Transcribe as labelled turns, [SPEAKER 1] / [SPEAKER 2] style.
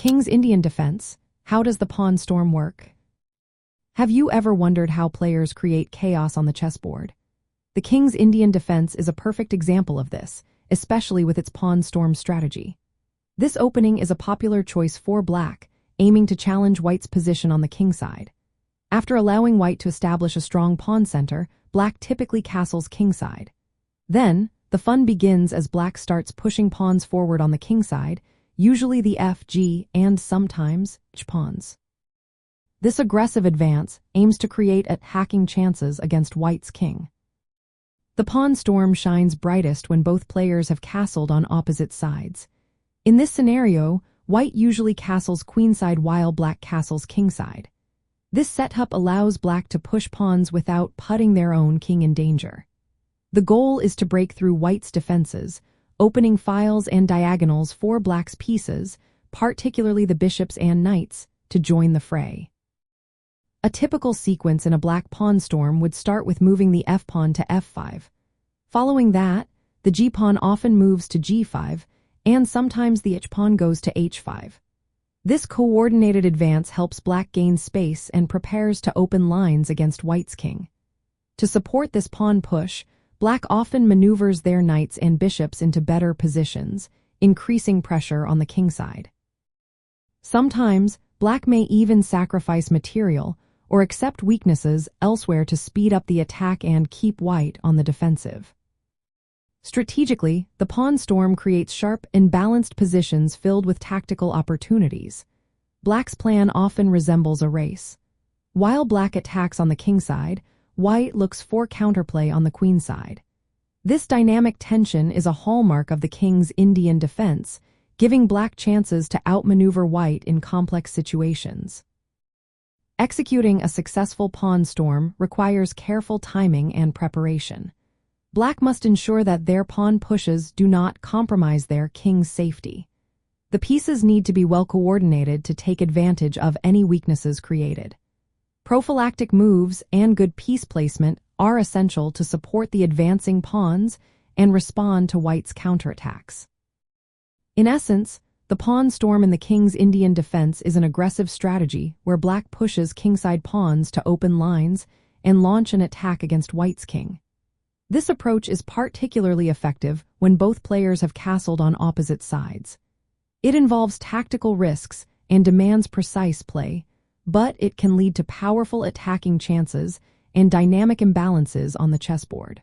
[SPEAKER 1] King's Indian defense. How does the pawn storm work? Have you ever wondered how players create chaos on the chessboard? The King's Indian defense is a perfect example of this, especially with its pawn storm strategy. This opening is a popular choice for black, aiming to challenge white's position on the kingside. After allowing white to establish a strong pawn center, black typically castles kingside. Then, the fun begins as black starts pushing pawns forward on the kingside, usually the f, g, and sometimes h pawns. This aggressive advance aims to create attacking chances against white's king. The pawn storm shines brightest when both players have castled on opposite sides. In this scenario, white usually castles queenside while black castles kingside. This setup allows black to push pawns without putting their own king in danger. The goal is to break through white's defenses, opening files and diagonals for black's pieces, particularly the bishops and knights, to join the fray. A typical sequence in a black pawn storm would start with moving the f-pawn to f5. Following that, the g-pawn often moves to g5, and sometimes the h-pawn goes to h5. This coordinated advance helps black gain space and prepares to open lines against white's king. To support this pawn push, black often maneuvers their knights and bishops into better positions, increasing pressure on the kingside. Sometimes, black may even sacrifice material or accept weaknesses elsewhere to speed up the attack and keep white on the defensive. Strategically, the pawn storm creates sharp and balanced positions filled with tactical opportunities. Black's plan often resembles a race. While black attacks on the kingside, white looks for counterplay on the queenside. This dynamic tension is a hallmark of the King's Indian defense, giving black chances to outmaneuver white in complex situations. Executing a successful pawn storm requires careful timing and preparation. Black must ensure that their pawn pushes do not compromise their king's safety. The pieces need to be well coordinated to take advantage of any weaknesses created. Prophylactic moves and good piece placement are essential to support the advancing pawns and respond to white's counterattacks. In essence, the pawn storm in the King's Indian defense is an aggressive strategy where black pushes kingside pawns to open lines and launch an attack against white's king. This approach is particularly effective when both players have castled on opposite sides. It involves tactical risks and demands precise play, but it can lead to powerful attacking chances and dynamic imbalances on the chessboard.